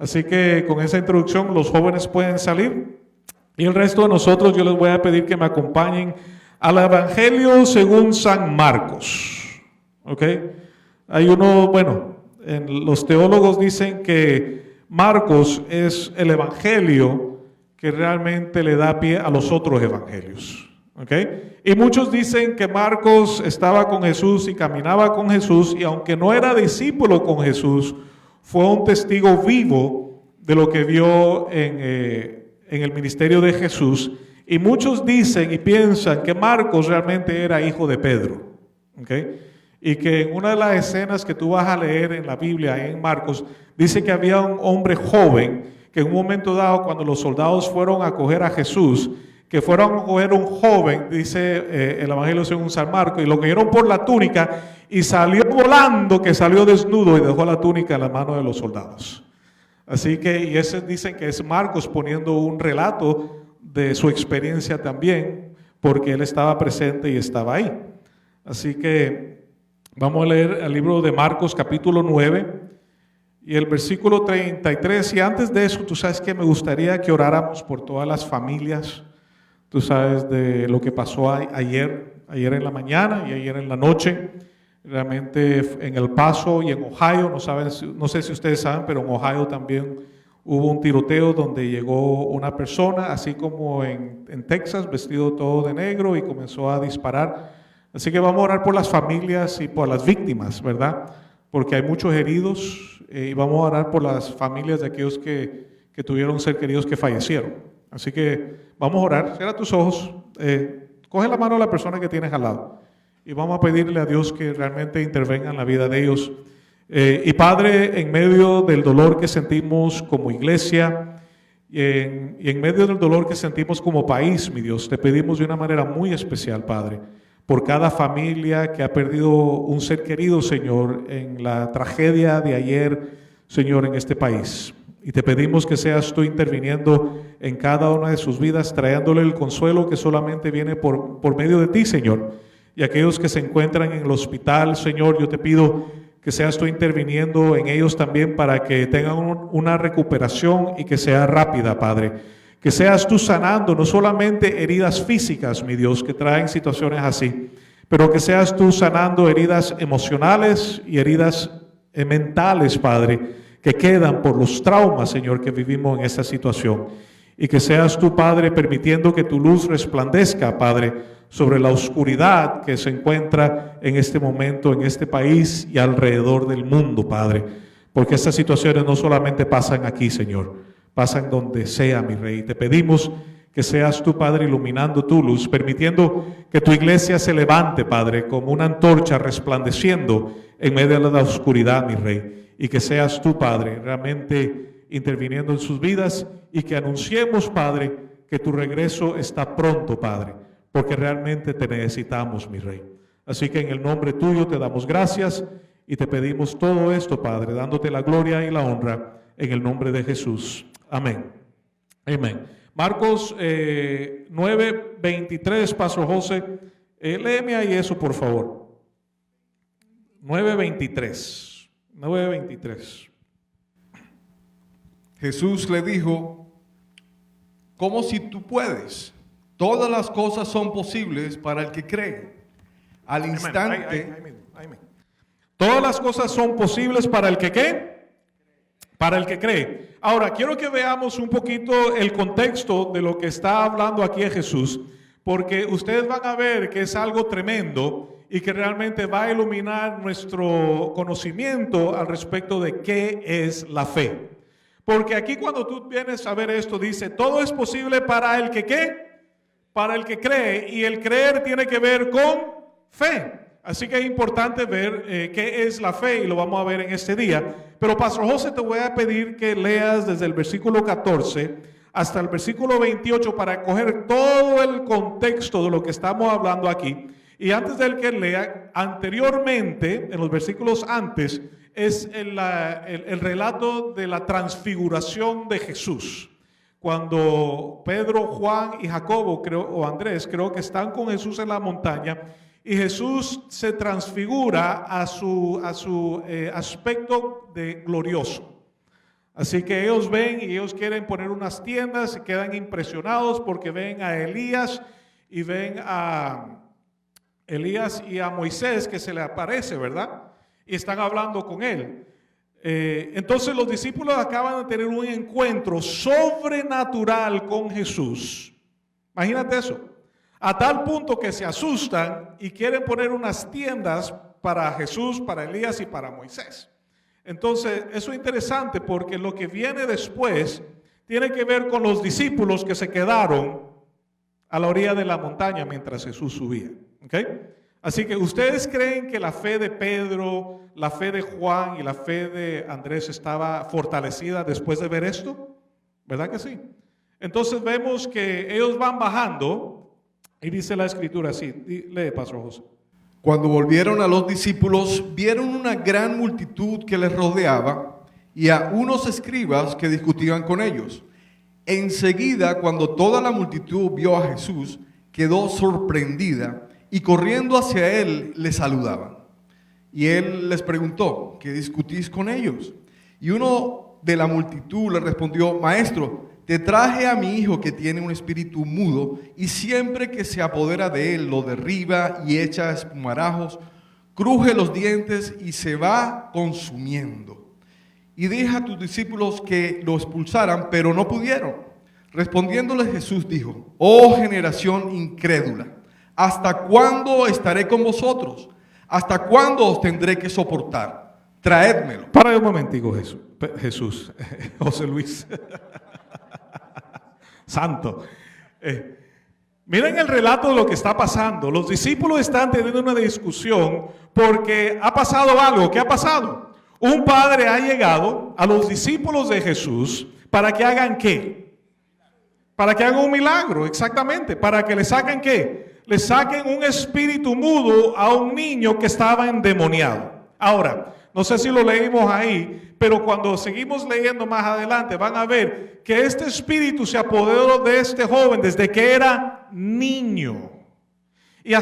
Así que con esa introducción los jóvenes pueden salir y el resto de nosotros yo les voy a pedir que me acompañen al Evangelio según San Marcos. ¿Ok? Hay los teólogos dicen que Marcos es el Evangelio que realmente le da pie a los otros evangelios. ¿Okay? Y muchos dicen que Marcos estaba con Jesús y caminaba con Jesús, y aunque no era discípulo con Jesús, fue un testigo vivo de lo que vio en el ministerio de Jesús. Y muchos dicen y piensan que Marcos realmente era hijo de Pedro. ¿Okay? Y que en una de las escenas que tú vas a leer en la Biblia, en Marcos, dice que había un hombre joven que en un momento dado, cuando los soldados fueron a coger a Jesús, que fueron a coger un joven, dice el Evangelio según San Marcos, y lo cogieron por la túnica y salió volando, que salió desnudo y dejó la túnica en la mano de los soldados. Así que, y ese dicen que es Marcos poniendo un relato de su experiencia también, porque él estaba presente y estaba ahí. Así que vamos a leer el libro de Marcos capítulo 9 y el versículo 33. Y antes de eso, tú sabes que me gustaría que oráramos por todas las familias. Tú sabes de lo que pasó ayer en la mañana y ayer en la noche, realmente en El Paso y en Ohio, no sé si ustedes saben, pero en Ohio también hubo un tiroteo donde llegó una persona, así como en Texas, vestido todo de negro y comenzó a disparar. Así que vamos a orar por las familias y por las víctimas, ¿verdad? Porque hay muchos heridos y vamos a orar por las familias de aquellos que tuvieron ser queridos que fallecieron. Así que vamos a orar, cierra tus ojos, coge la mano de la persona que tienes al lado y vamos a pedirle a Dios que realmente intervenga en la vida de ellos. Y Padre, en medio del dolor que sentimos como iglesia y en medio del dolor que sentimos como país, mi Dios, te pedimos de una manera muy especial, Padre, por cada familia que ha perdido un ser querido, Señor, en la tragedia de ayer, Señor, en este país. Y te pedimos que seas tú interviniendo en cada una de sus vidas, trayéndole el consuelo que solamente viene por medio de ti, Señor. Y aquellos que se encuentran en el hospital, Señor, yo te pido que seas tú interviniendo en ellos también para que tengan una recuperación y que sea rápida, Padre. Que seas tú sanando no solamente heridas físicas, mi Dios, que traen situaciones así, pero que seas tú sanando heridas emocionales y heridas mentales, Padre, que quedan por los traumas, Señor, que vivimos en esta situación. Y que seas tú, Padre, permitiendo que tu luz resplandezca, Padre, sobre la oscuridad que se encuentra en este momento, en este país y alrededor del mundo, Padre. Porque estas situaciones no solamente pasan aquí, Señor, pasan donde sea, mi Rey. Te pedimos que seas tú, Padre, iluminando tu luz, permitiendo que tu iglesia se levante, Padre, como una antorcha resplandeciendo en medio de la oscuridad, mi Rey. Y que seas tú, Padre, realmente interviniendo en sus vidas y que anunciemos, Padre, que tu regreso está pronto, Padre, porque realmente te necesitamos, mi Rey. Así que en el nombre tuyo te damos gracias y te pedimos todo esto, Padre, dándote la gloria y la honra en el nombre de Jesús. Amén. Amén. Marcos 9:23, Pastor José, léeme ahí eso, por favor. 9:23. 9:23. Jesús le dijo: ¿cómo si tú puedes? Todas las cosas son posibles para el que cree. Al instante. Todas las cosas son posibles para el que ¿qué? Para el que cree. Ahora, quiero que veamos un poquito el contexto de lo que está hablando aquí Jesús, porque ustedes van a ver que es algo tremendo y que realmente va a iluminar nuestro conocimiento al respecto de qué es la fe. Porque aquí cuando tú vienes a ver esto, dice, todo es posible para el que ¿qué? Para el que cree, y el creer tiene que ver con fe. Así que es importante ver qué es la fe y lo vamos a ver en este día. Pero Pastor José, te voy a pedir que leas desde el versículo 14 hasta el versículo 28 para coger todo el contexto de lo que estamos hablando aquí. Y antes de que lea, anteriormente, en los versículos antes, es el relato de la transfiguración de Jesús. Cuando Pedro, Juan y Jacobo, o Andrés, creo que están con Jesús en la montaña, y Jesús se transfigura a su aspecto de glorioso. Así que ellos ven y ellos quieren poner unas tiendas, se quedan impresionados porque ven a Elías y ven a Elías y a Moisés que se le aparece, ¿verdad? Y están hablando con él. Entonces los discípulos acaban de tener un encuentro sobrenatural con Jesús. Imagínate eso. A tal punto que se asustan y quieren poner unas tiendas para Jesús, para Elías y para Moisés. Entonces, eso es interesante porque lo que viene después tiene que ver con los discípulos que se quedaron a la orilla de la montaña mientras Jesús subía. ¿Okay? Así que ustedes creen que la fe de Pedro, la fe de Juan y la fe de Andrés estaba fortalecida después de ver esto, ¿verdad que sí? Entonces vemos que ellos van bajando y dice la escritura así, lee Pastor José. Cuando volvieron a los discípulos, vieron una gran multitud que les rodeaba y a unos escribas que discutían con ellos. Enseguida, cuando toda la multitud vio a Jesús, quedó sorprendida y corriendo hacia él le saludaban. Y él les preguntó, ¿qué discutís con ellos? Y uno de la multitud le respondió, Maestro, te traje a mi hijo que tiene un espíritu mudo y siempre que se apodera de él lo derriba y echa espumarajos, cruje los dientes y se va consumiendo. Y deja a tus discípulos que lo expulsaran, pero no pudieron. Respondiéndole Jesús dijo, oh generación incrédula, ¿hasta cuándo estaré con vosotros? ¿Hasta cuándo os tendré que soportar? Traédmelo. Para un momentico, Jesús, José Luis. Santo. Miren el relato de lo que está pasando. Los discípulos están teniendo una discusión porque ha pasado algo. ¿Qué ha pasado? Un padre ha llegado a los discípulos de Jesús para que hagan ¿qué? Para que hagan un milagro, exactamente. Para que le saquen ¿qué? Le saquen un espíritu mudo a un niño que estaba endemoniado. Ahora, no sé si lo leímos ahí, pero cuando seguimos leyendo más adelante van a ver que este espíritu se apoderó de este joven desde que era niño. Y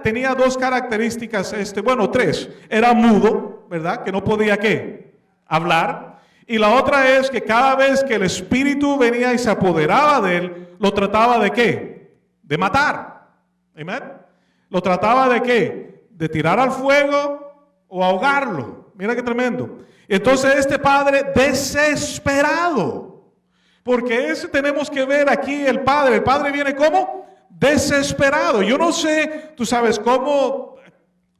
tenía dos características, tres. Era mudo, ¿verdad? Que no podía ¿qué? Hablar. Y la otra es que cada vez que el espíritu venía y se apoderaba de él, lo trataba de ¿qué? De matar. ¿Amén? Lo trataba de ¿qué? De tirar al fuego o ahogarlo. Mira qué tremendo. Entonces este padre desesperado, porque ese tenemos que ver aquí el padre viene como desesperado. Yo no sé, tú sabes cómo,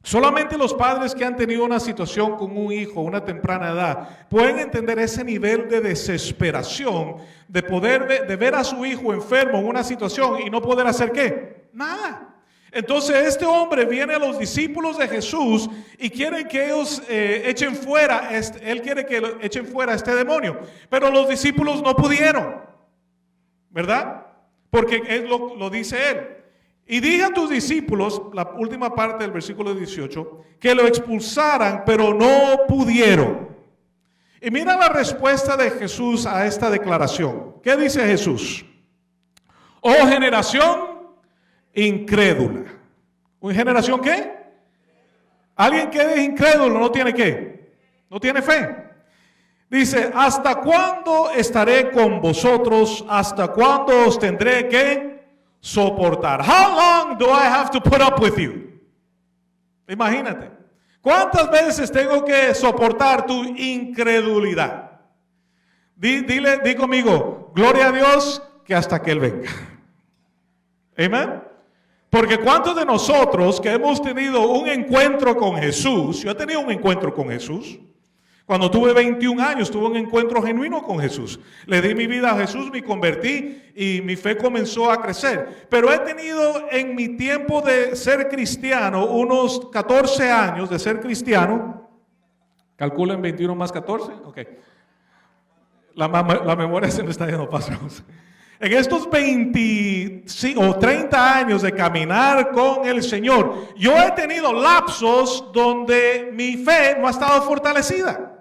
solamente los padres que han tenido una situación con un hijo, una temprana edad, pueden entender ese nivel de desesperación, de ver a su hijo enfermo en una situación y no poder hacer ¿qué? Nada. Entonces este hombre viene a los discípulos de Jesús y quiere que ellos echen fuera, él quiere que echen fuera a este demonio, pero los discípulos no pudieron, ¿verdad? Porque él lo dice él. Y dije a tus discípulos, la última parte del versículo 18, que lo expulsaran, pero no pudieron. Y mira la respuesta de Jesús a esta declaración. ¿Qué dice Jesús? Oh generación incrédula. ¿Una generación qué? Alguien que es incrédulo no tiene qué, no tiene fe. Dice, ¿hasta cuándo estaré con vosotros? ¿Hasta cuándo os tendré que soportar? How long do I have to put up with you? Imagínate, ¿cuántas veces tengo que soportar tu incredulidad? Di conmigo, gloria a Dios que hasta que Él venga. Amén. Porque ¿cuántos de nosotros que hemos tenido un encuentro con Jesús? Yo he tenido un encuentro con Jesús. Cuando tuve 21 años, tuve un encuentro genuino con Jesús. Le di mi vida a Jesús, me convertí y mi fe comenzó a crecer. Pero he tenido en mi tiempo de ser cristiano, unos 14 años de ser cristiano. ¿Calculen 21 más 14? Ok. La memoria se me está yendo paso. En estos 20 o 30 años de caminar con el Señor, yo he tenido lapsos donde mi fe no ha estado fortalecida.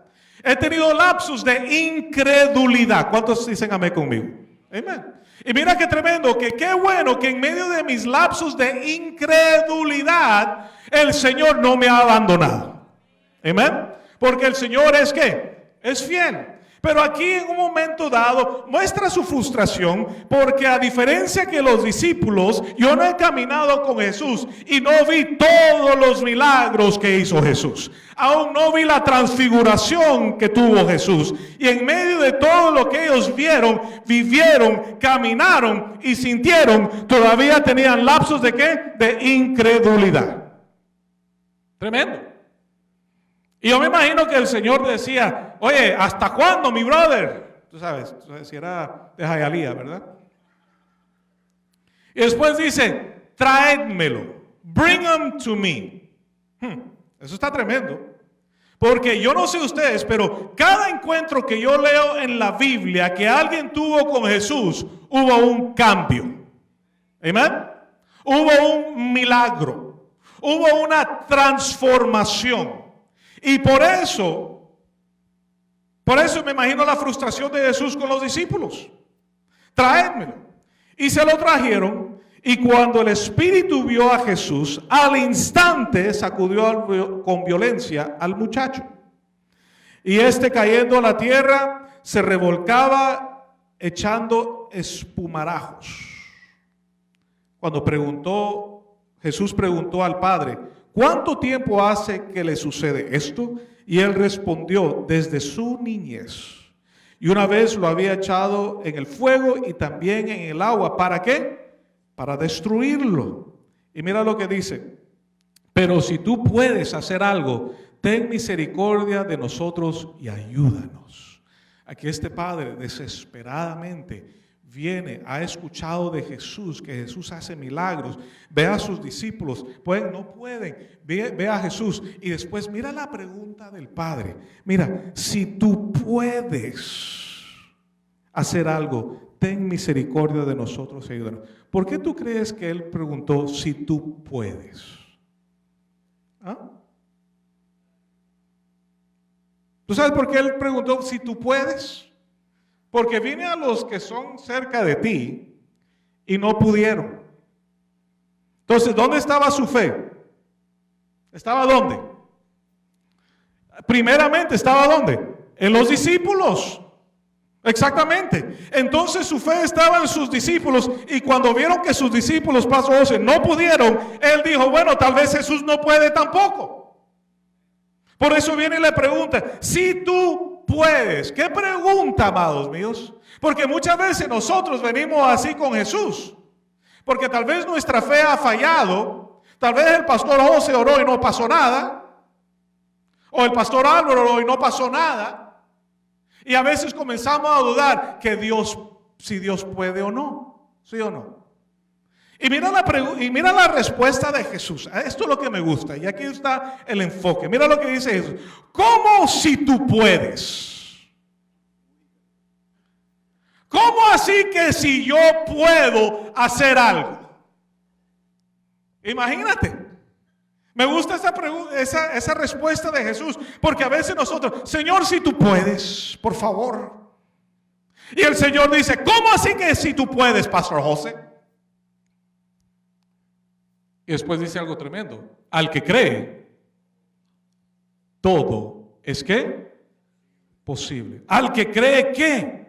He tenido lapsos de incredulidad. ¿Cuántos dicen amén conmigo? Amén. Y mira qué tremendo, que qué bueno que en medio de mis lapsos de incredulidad, el Señor no me ha abandonado. Amén. Porque el Señor es ¿qué? Es fiel. Pero aquí en un momento dado muestra su frustración porque a diferencia que los discípulos, yo no he caminado con Jesús y no vi todos los milagros que hizo Jesús. Aún no vi la transfiguración que tuvo Jesús. Y en medio de todo lo que ellos vieron, vivieron, caminaron y sintieron, todavía tenían lapsos ¿de qué? De incredulidad. Tremendo. Y yo me imagino que el Señor decía, oye, ¿hasta cuándo, mi brother? Tú sabes, si era de Hialeah, ¿verdad? Y después dice, traédmelo, bring him to me. Eso está tremendo. Porque yo no sé ustedes, pero cada encuentro que yo leo en la Biblia que alguien tuvo con Jesús, hubo un cambio. ¿Amén? Hubo un milagro. Hubo una transformación. Y por eso me imagino la frustración de Jesús con los discípulos. Traédmelo. Y se lo trajeron. Y cuando el Espíritu vio a Jesús, al instante sacudió con violencia al muchacho. Y este, cayendo a la tierra, se revolcaba echando espumarajos. Cuando Jesús preguntó al Padre, ¿cuánto tiempo hace que le sucede esto? Y él respondió, desde su niñez. Y una vez lo había echado en el fuego y también en el agua. ¿Para qué? Para destruirlo. Y mira lo que dice. Pero si tú puedes hacer algo, ten misericordia de nosotros y ayúdanos. Aquí este padre desesperadamente ha escuchado de Jesús, que Jesús hace milagros, ve a sus discípulos, no pueden, ve a Jesús y después mira la pregunta del Padre, mira, si tú puedes hacer algo, ten misericordia de nosotros y ayúdanos. ¿Por qué tú crees que él preguntó si tú puedes? ¿Ah? ¿Tú sabes por qué él preguntó si tú puedes? Porque vine a los que son cerca de ti y no pudieron. Entonces, ¿dónde estaba su fe? ¿Estaba dónde? Primeramente, ¿estaba dónde? En los discípulos. Exactamente. Entonces su fe estaba en sus discípulos y cuando vieron que sus discípulos, paso 12, no pudieron, él dijo, bueno, tal vez Jesús no puede tampoco. Por eso viene y le pregunta, si tú puedes. ¿Qué pregunta, amados míos? Porque muchas veces nosotros venimos así con Jesús. Porque tal vez nuestra fe ha fallado. Tal vez el pastor José oró y no pasó nada. O el pastor Álvaro oró y no pasó nada. Y a veces comenzamos a dudar que si Dios puede o no. ¿Sí o no? Y mira la respuesta de Jesús. Esto es lo que me gusta. Y aquí está el enfoque. Mira lo que dice Jesús. ¿Cómo si tú puedes? ¿Cómo así que si yo puedo hacer algo? Imagínate. Me gusta esa respuesta de Jesús. Porque a veces nosotros, Señor, si tú puedes, por favor. Y el Señor dice, ¿cómo así que si tú puedes, Pastor José? Y después dice algo tremendo. Al que cree, todo es ¿qué? Posible. Al que cree, ¿qué?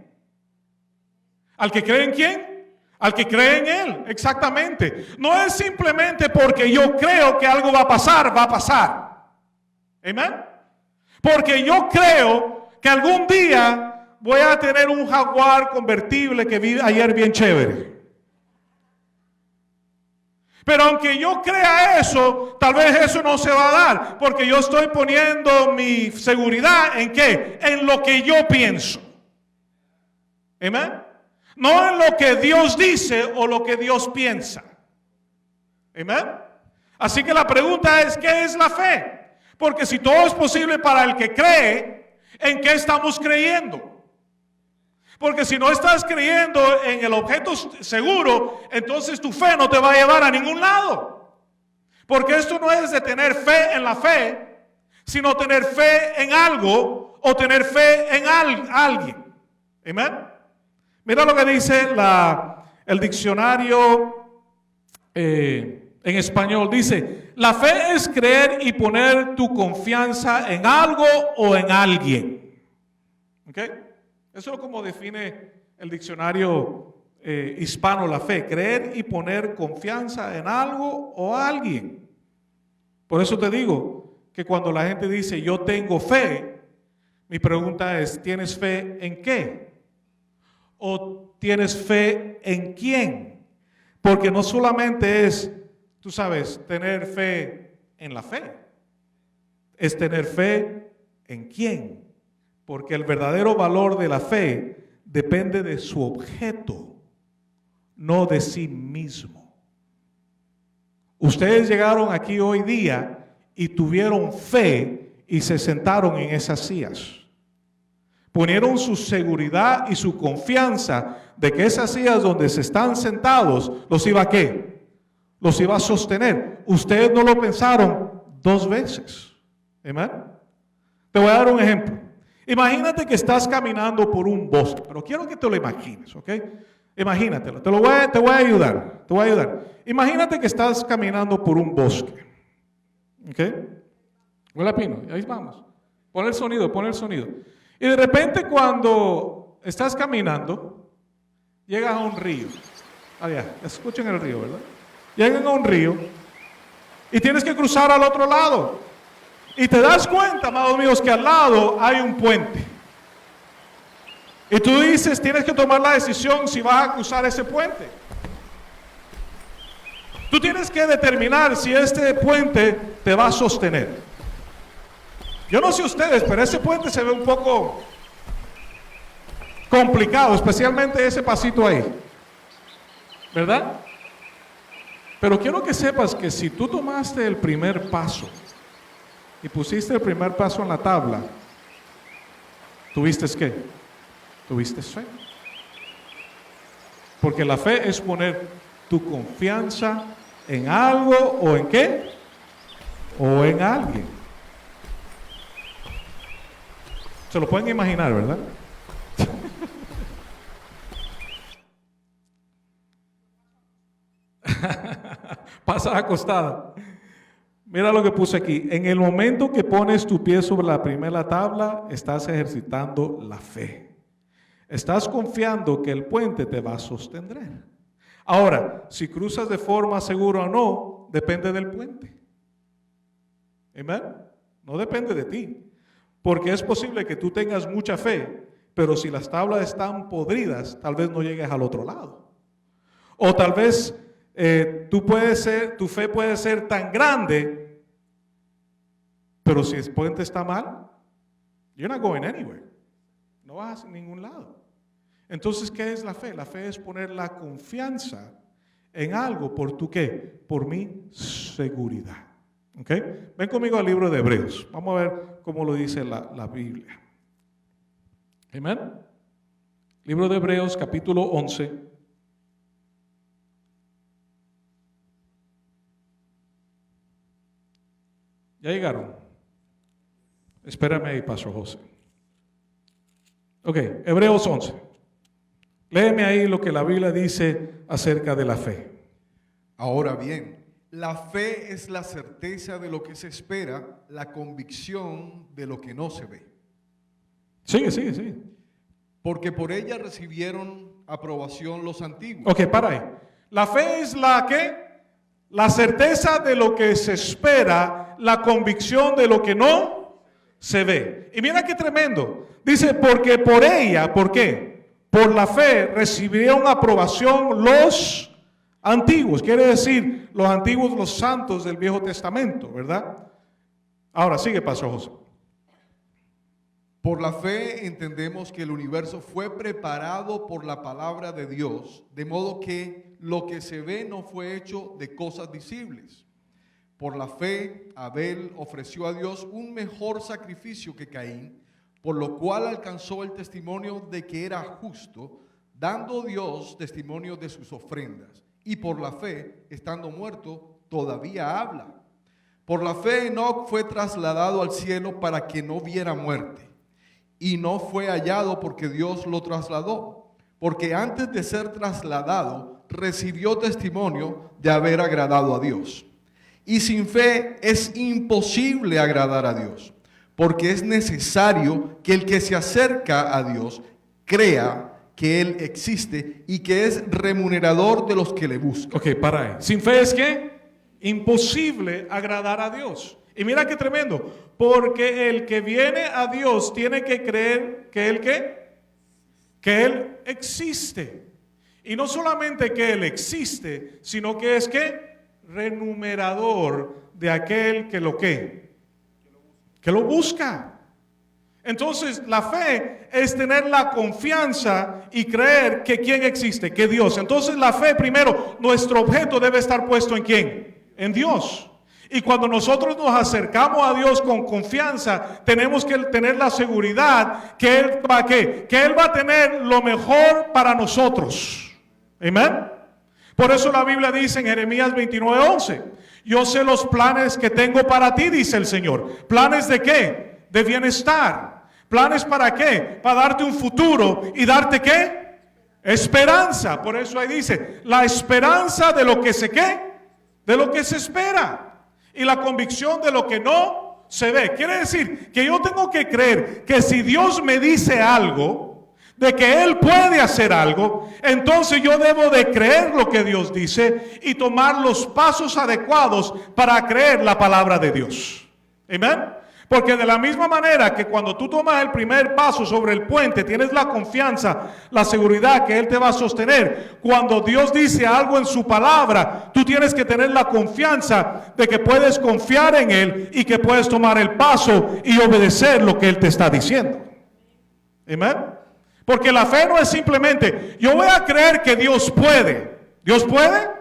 ¿Al que cree en quién? Al que cree en Él, exactamente. No es simplemente porque yo creo que algo va a pasar, va a pasar. ¿Amén? Porque yo creo que algún día voy a tener un Jaguar convertible que vi ayer bien chévere. Pero aunque yo crea eso, tal vez eso no se va a dar, porque yo estoy poniendo mi seguridad ¿en qué? En lo que yo pienso. ¿Amén? No en lo que Dios dice o lo que Dios piensa. ¿Amén? Así que la pregunta es, ¿qué es la fe? Porque si todo es posible para el que cree, ¿en qué estamos creyendo? Porque si no estás creyendo en el objeto seguro, entonces tu fe no te va a llevar a ningún lado. Porque esto no es de tener fe en la fe, sino tener fe en algo o tener fe en alguien. ¿Amén? Mira lo que dice el diccionario en español. Dice, la fe es creer y poner tu confianza en algo o en alguien. ¿Ok? Eso es como define el diccionario hispano la fe: creer y poner confianza en algo o alguien. Por eso te digo que cuando la gente dice yo tengo fe, mi pregunta es: ¿tienes fe en qué? ¿O tienes fe en quién? Porque no solamente es, tú sabes, tener fe en la fe, es tener fe en quién. Porque el verdadero valor de la fe depende de su objeto, no de sí mismo. Ustedes llegaron aquí hoy día y tuvieron fe y se sentaron en esas sillas. Ponieron su seguridad y su confianza de que esas sillas donde se están sentados los iba a ¿qué? Los iba a sostener. Ustedes no lo pensaron 2 veces. ¿Amén? Te voy a dar un ejemplo. Imagínate que estás caminando por un bosque, pero quiero que te lo imagines, ¿ok? Imagínatelo, te voy a ayudar. Imagínate que estás caminando por un bosque, ¿ok? Huele a pino, ahí vamos. Pon el sonido. Y de repente cuando estás caminando, llegas a un río. Allá, escuchen el río, ¿verdad? Llegan a un río y tienes que cruzar al otro lado. Y te das cuenta, amados míos, que al lado hay un puente. Y tú dices, tienes que tomar la decisión si vas a cruzar ese puente. Tú tienes que determinar si este puente te va a sostener. Yo no sé ustedes, pero ese puente se ve un poco complicado, especialmente ese pasito ahí, ¿verdad? Pero quiero que sepas que si tú tomaste el primer paso y pusiste el primer paso en la tabla, ¿tuviste qué? Tuviste fe. Porque la fe es poner tu confianza en algo o en qué, o en alguien. Se lo pueden imaginar, ¿verdad? Pasa acostada. Mira lo que puse aquí. En el momento que pones tu pie sobre la primera tabla, estás ejercitando la fe. Estás confiando que el puente te va a sostener. Ahora, si cruzas de forma segura o no, depende del puente. ¿Amén? No depende de ti. Porque es posible que tú tengas mucha fe, pero si las tablas están podridas, tal vez no llegues al otro lado. O tal vez tu fe puede ser tan grande, pero si el puente está mal, you're not going anywhere. No vas a ningún lado. Entonces, ¿qué es la fe? La fe es poner la confianza en algo por tu ¿qué? Por mi seguridad. ¿Ok? Ven conmigo al libro de Hebreos. Vamos a ver cómo lo dice la Biblia. Amén. Libro de Hebreos, capítulo 11. ¿Ya llegaron? Espérame ahí, Pastor José. Ok, Hebreos 11. Léeme ahí lo que la Biblia dice acerca de la fe. Ahora bien, la fe es la certeza de lo que se espera, la convicción de lo que no se ve. Sigue. Porque por ella recibieron aprobación los antiguos. Ok, para ahí. La fe es la ¿qué? La certeza de lo que se espera, la convicción de lo que no se ve. Y mira qué tremendo. Dice, porque por ella, ¿por qué? Por la fe recibieron aprobación los antiguos. Quiere decir, los antiguos, los santos del Viejo Testamento, ¿verdad? Ahora sigue, Pastor José. Por la fe entendemos que el universo fue preparado por la palabra de Dios, de modo que lo que se ve no fue hecho de cosas visibles. Por la fe, Abel ofreció a Dios un mejor sacrificio que Caín, por lo cual alcanzó el testimonio de que era justo, dando Dios testimonio de sus ofrendas. Y por la fe, estando muerto, todavía habla. Por la fe, Enoc fue trasladado al cielo para que no viera muerte. Y no fue hallado porque Dios lo trasladó. Porque antes de ser trasladado, recibió testimonio de haber agradado a Dios. Y sin fe es imposible agradar a Dios. Porque es necesario que el que se acerca a Dios crea que Él existe y que es remunerador de los que le buscan. Ok, para ahí. Sin fe es que imposible agradar a Dios. Y mira qué tremendo, porque el que viene a Dios tiene que creer que Él ¿qué? Que Él existe. Y no solamente que Él existe, sino que es ¿qué? Remunerador de aquel que lo ¿qué? Que lo busca. Entonces la fe es tener la confianza y creer que ¿quién existe? Que Dios. Entonces la fe primero, nuestro objeto debe estar puesto ¿en quién? En Dios. Y cuando nosotros nos acercamos a Dios con confianza, tenemos que tener la seguridad que Él va a ¿qué? Que Él va a tener lo mejor para nosotros. Amén. Por eso la Biblia dice en Jeremías 29:11, yo sé los planes que tengo para ti, dice el Señor. ¿Planes de qué? De bienestar. ¿Planes para qué? Para darte un futuro y darte ¿qué? Esperanza. Por eso ahí dice, la esperanza de lo que se ¿qué? De lo que se espera. Y la convicción de lo que no se ve. Quiere decir que yo tengo que creer que si Dios me dice algo, de que Él puede hacer algo, entonces yo debo de creer lo que Dios dice y tomar los pasos adecuados para creer la palabra de Dios. Amén. Porque de la misma manera que cuando tú tomas el primer paso sobre el puente, tienes la confianza, la seguridad que Él te va a sostener. Cuando Dios dice algo en su palabra, tú tienes que tener la confianza de que puedes confiar en Él y que puedes tomar el paso y obedecer lo que Él te está diciendo. Amén. Porque la fe no es simplemente, yo voy a creer que Dios puede. ¿Dios puede?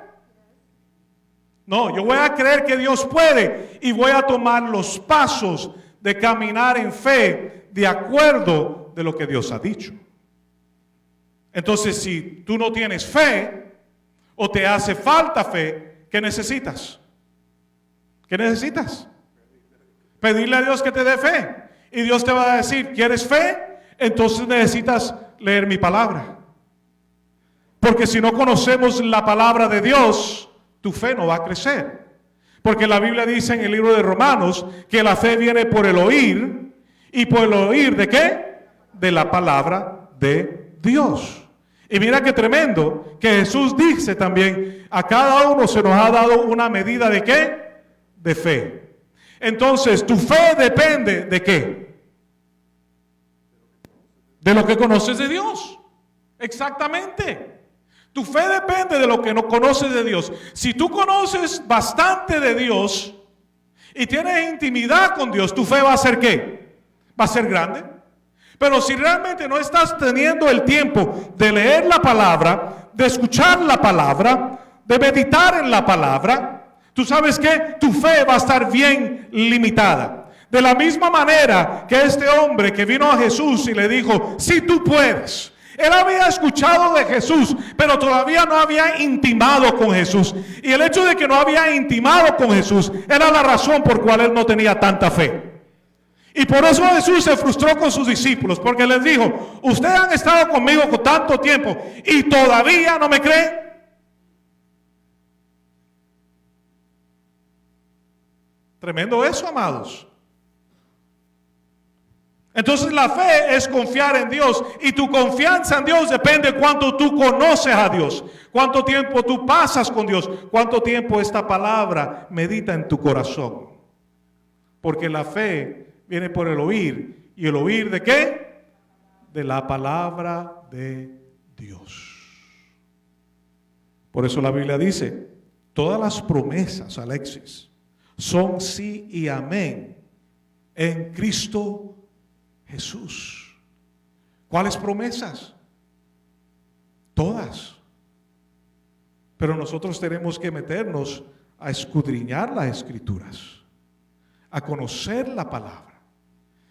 No, yo voy a creer que Dios puede y voy a tomar los pasos de caminar en fe de acuerdo de lo que Dios ha dicho. Entonces, si tú no tienes fe o te hace falta fe, ¿qué necesitas? ¿Qué necesitas? Pedirle a Dios que te dé fe. Y Dios te va a decir, ¿quieres fe? Entonces necesitas leer mi palabra. Porque si no conocemos la palabra de Dios, tu fe no va a crecer. Porque la Biblia dice en el libro de Romanos que la fe viene por el oír. ¿Y por el oír de qué? De la palabra de Dios. Y mira qué tremendo que Jesús dice también, a cada uno se nos ha dado una medida de qué? De fe. Entonces, tu fe depende de qué? De lo que conoces de Dios. Exactamente. Tu fe depende de lo que no conoces de Dios. Si tú conoces bastante de Dios y tienes intimidad con Dios, tu fe va a ser ¿qué? Va a ser grande. Pero si realmente no estás teniendo el tiempo de leer la palabra, de escuchar la palabra, de meditar en la palabra, tú sabes que tu fe va a estar bien limitada. De la misma manera que este hombre que vino a Jesús y le dijo, si tú puedes. Él había escuchado de Jesús, pero todavía no había intimado con Jesús. Y el hecho de que no había intimado con Jesús era la razón por cual él no tenía tanta fe. Y por eso Jesús se frustró con sus discípulos, porque les dijo, ustedes han estado conmigo con tanto tiempo y todavía no me creen. Tremendo eso, amados. Entonces la fe es confiar en Dios y tu confianza en Dios depende de cuánto tú conoces a Dios, cuánto tiempo tú pasas con Dios, cuánto tiempo esta palabra medita en tu corazón. Porque la fe viene por el oír. ¿Y el oír de qué? De la palabra de Dios. Por eso la Biblia dice, todas las promesas, Alexis, son sí y amén en Cristo Jesús. ¿Cuáles promesas? Todas. Pero nosotros tenemos que meternos a escudriñar las Escrituras, a conocer la palabra.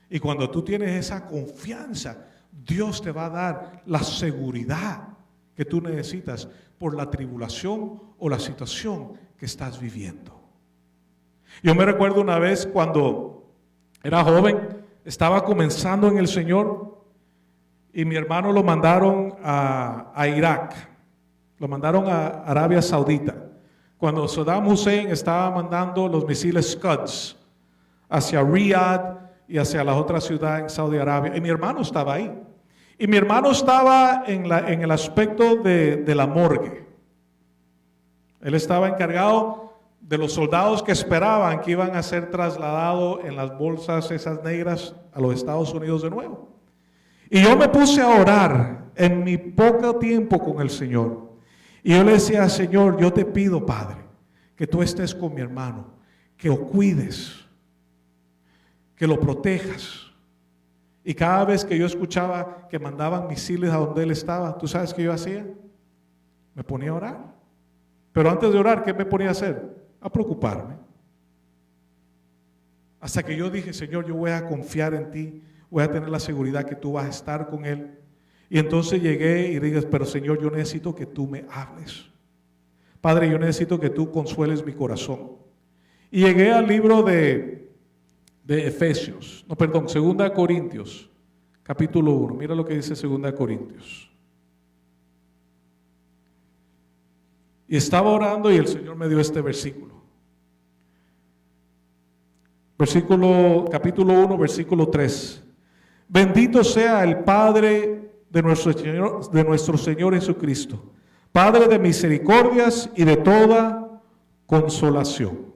Y cuando tú tienes esa confianza, Dios te va a dar la seguridad que tú necesitas por la tribulación o la situación que estás viviendo. Yo me recuerdo una vez cuando era joven, estaba comenzando en el Señor y mi hermano lo mandaron a Irak, lo mandaron a Arabia Saudita, cuando Saddam Hussein estaba mandando los misiles Scuds hacia Riyadh y hacia la otra ciudad en Saudi Arabia, y mi hermano estaba ahí. Y mi hermano estaba en el aspecto de la morgue. Él estaba encargado de los soldados que esperaban que iban a ser trasladados en las bolsas esas negras a los Estados Unidos de nuevo. Y yo me puse a orar en mi poco tiempo con el Señor. Y yo le decía, Señor, yo te pido, Padre, que tú estés con mi hermano, que lo cuides, que lo protejas. Y cada vez que yo escuchaba que mandaban misiles a donde él estaba, ¿tú sabes qué yo hacía? Me ponía a orar. Pero antes de orar, ¿qué me ponía a hacer? A preocuparme. Hasta que yo dije, Señor, yo voy a confiar en ti, voy a tener la seguridad que tú vas a estar con él. Y entonces llegué y dije, pero Señor, yo necesito que tú me hables. Padre, yo necesito que tú consueles mi corazón. Y llegué al libro de Efesios, 2 Corintios, capítulo 1. Mira lo que dice 2 Corintios. Y estaba orando y el Señor me dio este versículo. Capítulo 1, versículo 3. Bendito sea el Padre de nuestro Señor Jesucristo, Padre de misericordias y de toda consolación,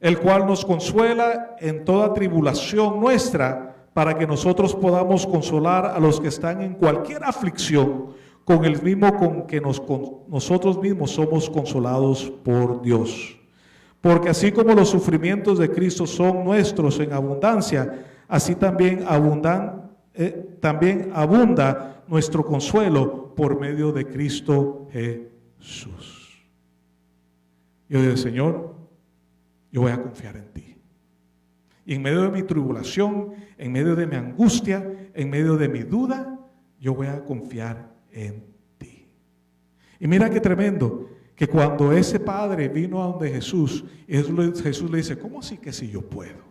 el cual nos consuela en toda tribulación nuestra, para que nosotros podamos consolar a los que están en cualquier aflicción, con el mismo con que nosotros mismos somos consolados por Dios. Porque así como los sufrimientos de Cristo son nuestros en abundancia, así también abunda nuestro consuelo por medio de Cristo Jesús. Yo digo, Señor, yo voy a confiar en ti. Y en medio de mi tribulación, en medio de mi angustia, en medio de mi duda, yo voy a confiar en ti. Y mira qué tremendo, que cuando ese padre vino a donde Jesús, Jesús le dice, ¿cómo así que si yo puedo?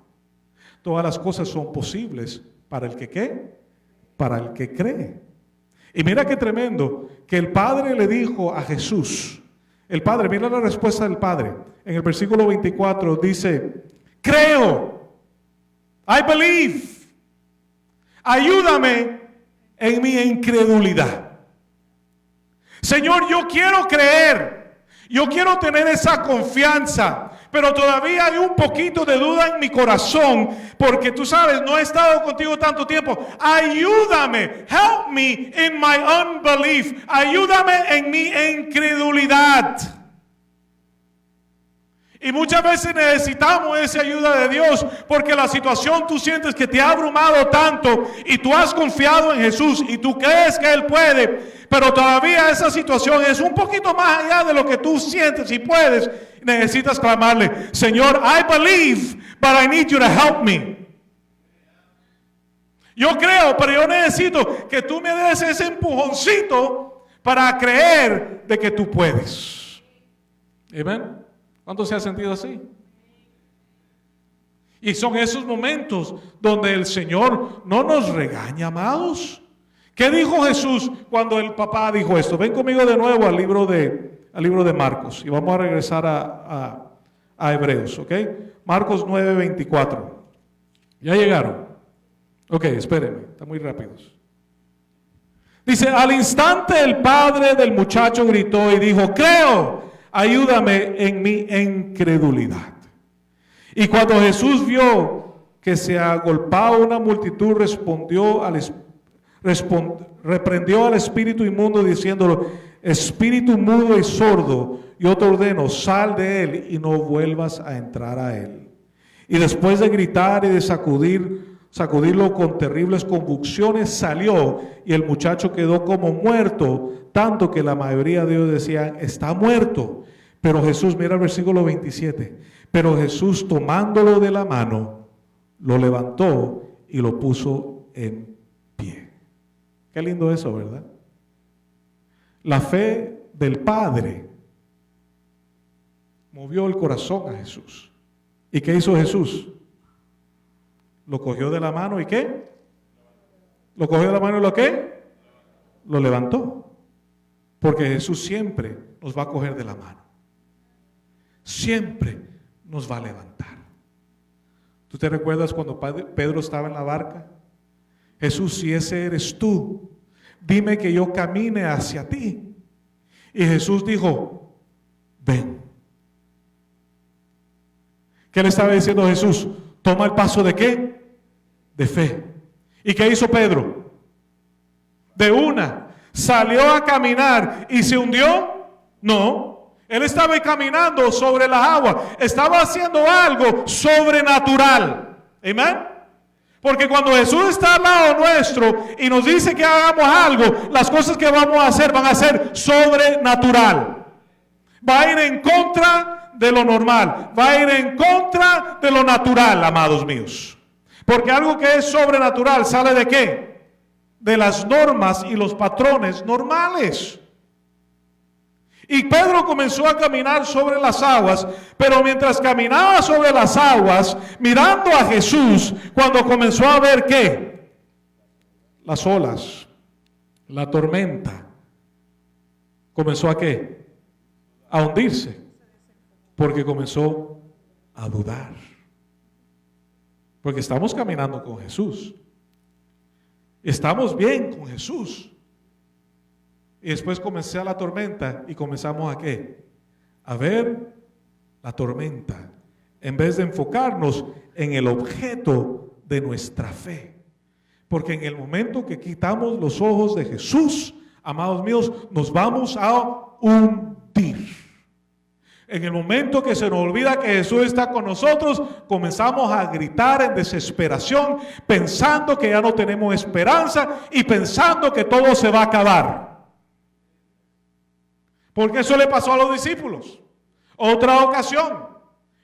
Todas las cosas son posibles para el que ¿qué? Para el que cree. Y mira qué tremendo, que el padre le dijo a Jesús, el padre, mira la respuesta del padre, en el versículo 24 dice, creo, I believe, ayúdame en mi incredulidad. Señor, yo quiero creer, yo quiero tener esa confianza, pero todavía hay un poquito de duda en mi corazón, porque tú sabes, no he estado contigo tanto tiempo. Ayúdame, help me in my unbelief, ayúdame en mi incredulidad. Y muchas veces necesitamos esa ayuda de Dios, porque la situación tú sientes que te ha abrumado tanto y tú has confiado en Jesús y tú crees que Él puede, pero todavía esa situación es un poquito más allá de lo que tú sientes y puedes. Necesitas clamarle, Señor, I believe, but I need you to help me. Yo creo, pero yo necesito que tú me des ese empujoncito para creer de que tú puedes. Amén. ¿Cuánto se ha sentido así? Y son esos momentos donde el Señor no nos regaña, amados. ¿Qué dijo Jesús cuando el papá dijo esto? Ven conmigo de nuevo al libro de Marcos y vamos a regresar a Hebreos, ¿ok? Marcos 9:24. ¿Ya llegaron? Ok, espérenme, están muy rápidos. Dice, al instante el padre del muchacho gritó y dijo, creo, ayúdame en mi incredulidad. Y cuando Jesús vio que se agolpaba una multitud, reprendió al espíritu inmundo diciéndolo, espíritu mudo y sordo, yo te ordeno, sal de él y no vuelvas a entrar a él. Y después de gritar y de sacudirlo con terribles convulsiones, salió y el muchacho quedó como muerto, tanto que la mayoría de ellos decían, está muerto. Pero Jesús, mira el versículo 27, pero Jesús tomándolo de la mano, lo levantó y lo puso en pie. Qué lindo eso, ¿verdad? La fe del Padre movió el corazón a Jesús. ¿Y qué hizo Jesús? Lo cogió de la mano y ¿qué? Lo cogió de la mano y ¿lo qué? Lo levantó. Porque Jesús siempre nos va a coger de la mano. Siempre nos va a levantar. ¿Tú te recuerdas cuando Pedro estaba en la barca? Jesús, si ese eres tú, dime que yo camine hacia ti. Y Jesús dijo, ven. ¿Qué le estaba diciendo Jesús? Toma el paso ¿de qué? De fe. ¿Y qué hizo Pedro? De una, salió a caminar y se hundió. No, él estaba caminando sobre las aguas, estaba haciendo algo sobrenatural. Amén. Porque cuando Jesús está al lado nuestro y nos dice que hagamos algo, las cosas que vamos a hacer van a ser sobrenatural. Va a ir en contra de lo normal, va a ir en contra de lo natural, amados míos. Porque algo que es sobrenatural sale ¿de qué? De las normas y los patrones normales. Y Pedro comenzó a caminar sobre las aguas, pero mientras caminaba sobre las aguas, mirando a Jesús, cuando comenzó a ver ¿qué? Las olas, la tormenta, comenzó a ¿qué? A hundirse, porque comenzó a dudar. Porque estamos caminando con Jesús. Estamos bien con Jesús. Y después comencé a la tormenta y comenzamos a ¿qué? A ver la tormenta, en vez de enfocarnos en el objeto de nuestra fe. Porque en el momento que quitamos los ojos de Jesús, amados míos, nos vamos a hundir. En el momento que se nos olvida que Jesús está con nosotros, comenzamos a gritar en desesperación, pensando que ya no tenemos esperanza y pensando que todo se va a acabar. Porque eso le pasó a los discípulos. Otra ocasión,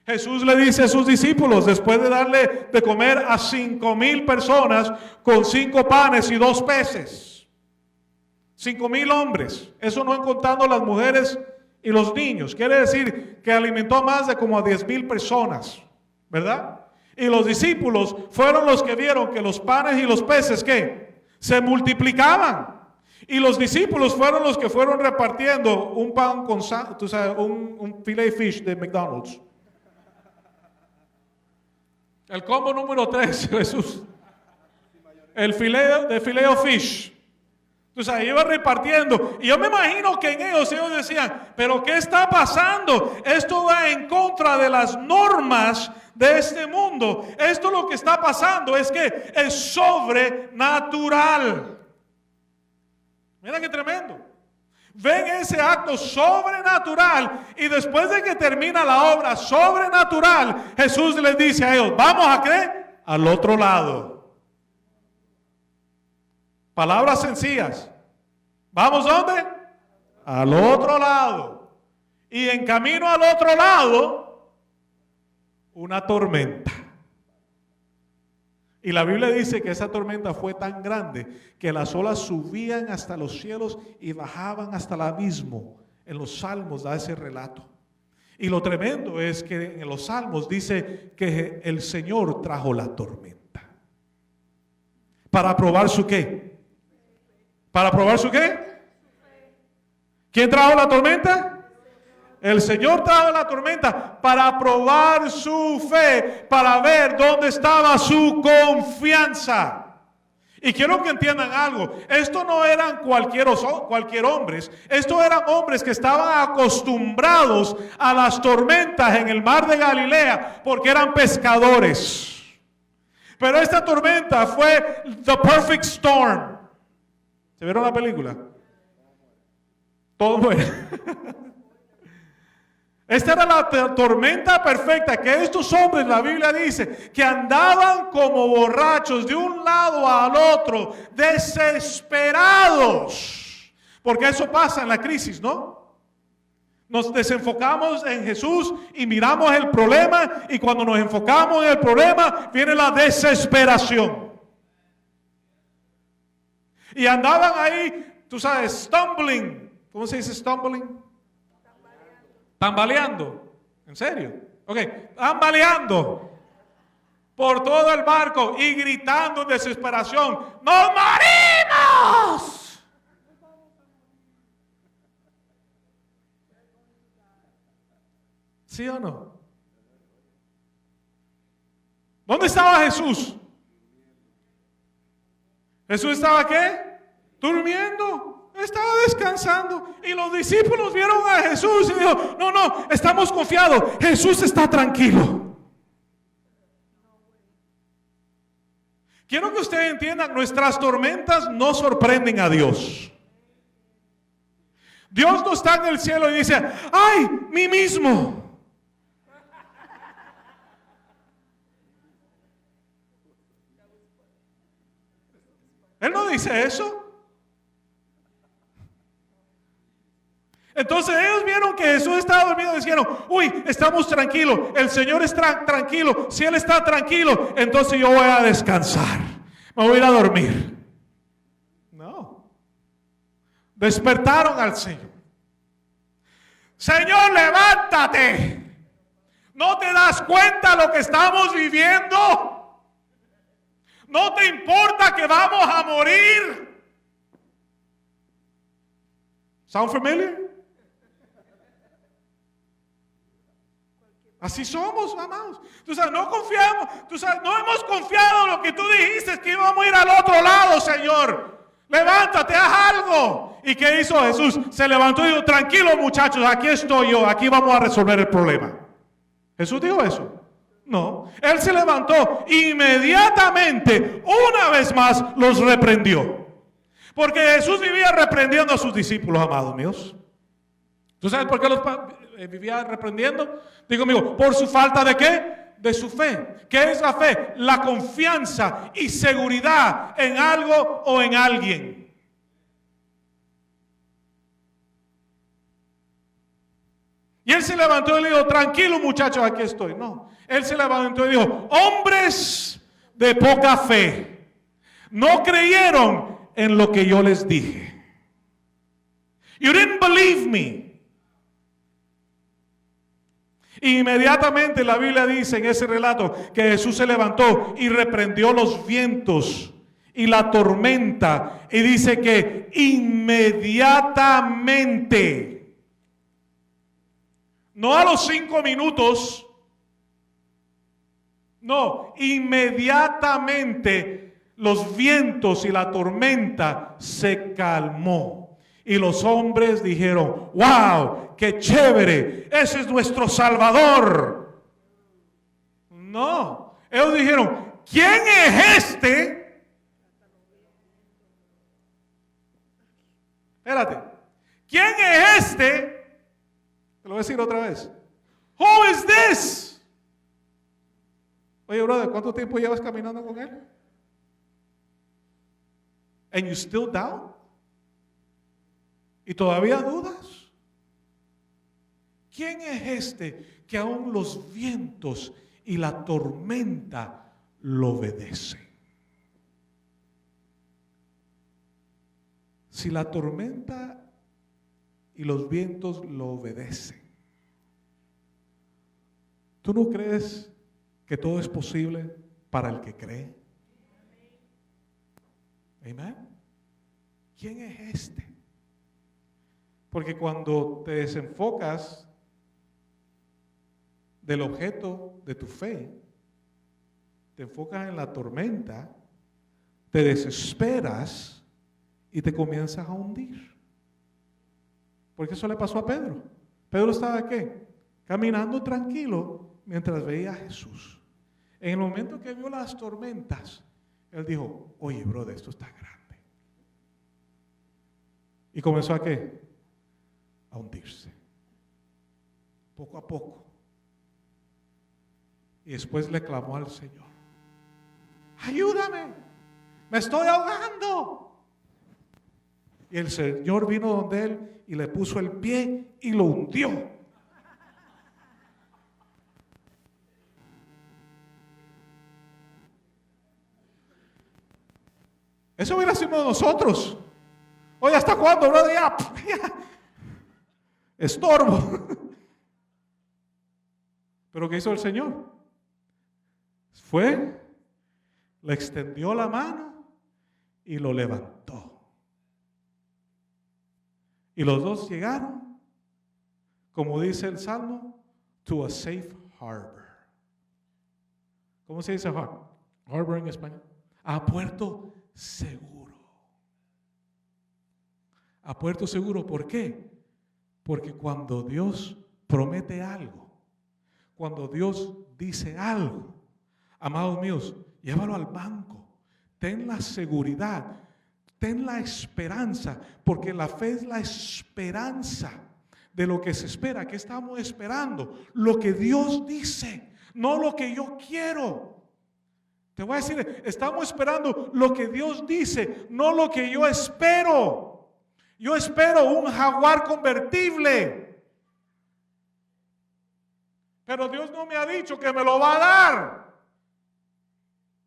Jesús le dice a sus discípulos, después de darle de comer a 5,000 personas con 5 panes y 2 peces. 5,000 hombres, eso no en contando las mujeres y los niños. Quiere decir que alimentó más de como a 10,000 personas, ¿verdad? Y los discípulos fueron los que vieron que los panes y los peces, ¿qué? Se multiplicaban. Y los discípulos fueron los que fueron repartiendo un pan con, tú sabes, un filet fish de McDonald's. El combo número 3, Jesús. El filet of fish. Entonces ahí iba repartiendo. Y yo me imagino que en ellos decían, pero ¿qué está pasando? Esto va en contra de las normas de este mundo. Esto lo que está pasando es que es sobrenatural. Mira qué tremendo. Ven ese acto sobrenatural y después de que termina la obra sobrenatural, Jesús les dice a ellos, ¿vamos a qué? Al otro lado. Palabras sencillas. ¿Vamos dónde? Al otro lado. Y en camino al otro lado, una tormenta. Y la Biblia dice que esa tormenta fue tan grande que las olas subían hasta los cielos y bajaban hasta el abismo. En los Salmos da ese relato. Y lo tremendo es que en los Salmos dice que el Señor trajo la tormenta. ¿Para probar su qué? ¿Para probar su qué? ¿Quién trajo la tormenta? El Señor trajo la tormenta para probar su fe, para ver dónde estaba su confianza. Y quiero que entiendan algo, esto no eran cualquier hombres, estos eran hombres que estaban acostumbrados a las tormentas en el mar de Galilea, porque eran pescadores. Pero esta tormenta fue the perfect storm. ¿Se vieron la película? Todo muere. Esta era la tormenta perfecta que estos hombres, la Biblia dice, que andaban como borrachos de un lado al otro, desesperados. Porque eso pasa en la crisis, ¿no? Nos desenfocamos en Jesús y miramos el problema, y cuando nos enfocamos en el problema, viene la desesperación. Y andaban ahí, tú sabes, stumbling. ¿Cómo se dice stumbling? Tambaleando, ¿en serio? Ok, tambaleando por todo el barco y gritando en desesperación, ¡nos morimos! ¿Sí o no? ¿Dónde estaba Jesús? Jesús estaba ¿qué? Durmiendo. Estaba descansando. Y los discípulos vieron a Jesús y dijo, no, estamos confiados. Jesús está tranquilo. Quiero que ustedes entiendan, nuestras tormentas no sorprenden a Dios. Dios no está en el cielo y dice, ¡ay, mí mismo! Él no dice eso. Entonces ellos vieron que Jesús estaba dormido y dijeron, uy, estamos tranquilos, el Señor está tranquilo, si Él está tranquilo, entonces yo voy a descansar, me voy a ir a dormir. No. Despertaron al Señor. Señor, levántate. ¿No te das cuenta de lo que estamos viviendo? ¿No te importa que vamos a morir? ¿Sound familiar? Así somos, amados. Tú sabes, no confiamos. Tú sabes, no hemos confiado en lo que tú dijiste, que íbamos a ir al otro lado, Señor. Levántate, haz algo. ¿Y qué hizo Jesús? Se levantó y dijo, tranquilo muchachos, aquí estoy yo, aquí vamos a resolver el problema. ¿Jesús dijo eso? No, Él se levantó inmediatamente, una vez más los reprendió. Porque Jesús vivía reprendiendo a sus discípulos, amados míos. ¿Tú sabes por qué los vivía reprendiendo? Digo, amigo, por su falta de ¿qué? De su fe. ¿Qué es la fe? La confianza y seguridad en algo o en alguien. Y Él se levantó y le dijo, tranquilo muchachos, aquí estoy. No, Él se levantó y dijo, hombres de poca fe, no creyeron en lo que yo les dije. You didn't believe me. Inmediatamente la Biblia dice en ese relato que Jesús se levantó y reprendió los vientos y la tormenta. Y dice que inmediatamente, no a los 5 minutos, no, inmediatamente los vientos y la tormenta se calmó. Y los hombres dijeron, wow, qué chévere, ese es nuestro Salvador. No, ellos dijeron, ¿quién es este? Espérate, ¿quién es este? Te lo voy a decir otra vez. Who is this? Oye, brother, ¿cuánto tiempo llevas caminando con él? And you still doubt? ¿Y todavía dudas? ¿Quién es este que aún los vientos y la tormenta lo obedecen? Si la tormenta y los vientos lo obedecen, ¿tú no crees que todo es posible para el que cree? Amén. ¿Quién es este? Porque cuando te desenfocas del objeto de tu fe, te enfocas en la tormenta, te desesperas y te comienzas a hundir. Porque eso le pasó a Pedro. Pedro estaba ¿qué? Caminando tranquilo mientras veía a Jesús. En el momento que vio las tormentas, él dijo, oye, brother, esto está grande. Y comenzó a ¿qué? A hundirse, poco a poco. Y después le clamó al Señor, ayúdame, me estoy ahogando. Y el Señor vino donde él y le puso el pie y lo hundió. Eso hubiera sido nosotros. Oye, ¿hasta cuándo, brother? Ya. Estorbo. Pero ¿qué hizo el Señor? Fue, le extendió la mano y lo levantó. Y los dos llegaron, como dice el Salmo, to a safe harbor. ¿Cómo se dice harbor en español? A puerto seguro. A puerto seguro, ¿por qué? Porque cuando Dios promete algo, cuando Dios dice algo, amados míos, llévalo al banco. Ten la seguridad, ten la esperanza, porque la fe es la esperanza de lo que se espera. ¿Qué estamos esperando? Lo que Dios dice, no lo que yo quiero. Te voy a decir, estamos esperando lo que Dios dice, no lo que yo espero. Yo espero un Jaguar convertible, pero Dios no me ha dicho que me lo va a dar.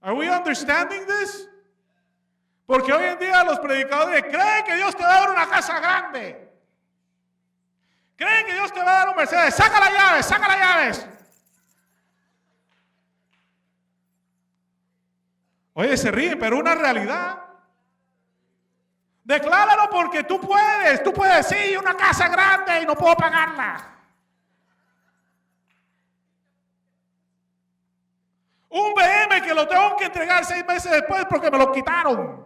Are we understanding this? Porque hoy en día los predicadores creen que Dios te va a dar una casa grande. Creen que Dios te va a dar un Mercedes. Saca las llaves, saca las llaves. Oye, se ríen, pero una realidad. Decláralo porque tú puedes. Tú puedes decir una casa grande y no puedo pagarla. Un BM que lo tengo que entregar 6 meses después porque me lo quitaron.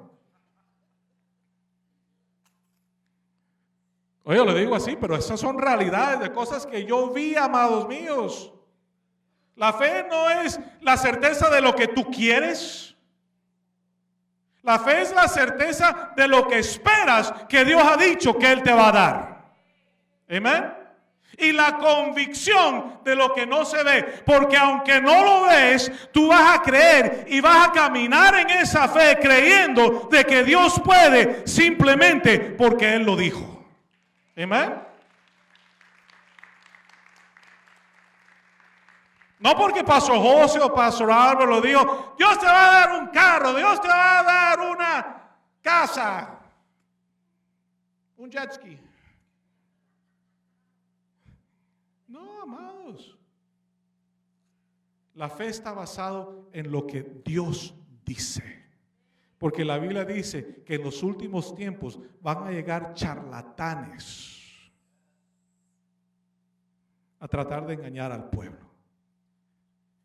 Oye, lo digo así, pero esas son realidades de cosas que yo vi, amados míos. La fe no es la certeza de lo que tú quieres. La fe es la certeza de lo que esperas que Dios ha dicho que Él te va a dar. Amén. Y la convicción de lo que no se ve, porque aunque no lo ves, tú vas a creer y vas a caminar en esa fe creyendo de que Dios puede simplemente porque Él lo dijo. Amén. No porque Pastor José o Pastor Álvaro lo dijo, Dios te va a dar un carro, Dios te va a dar una casa, un jet ski. No, amados. La fe está basada en lo que Dios dice. Porque la Biblia dice que en los últimos tiempos van a llegar charlatanes a tratar de engañar al pueblo.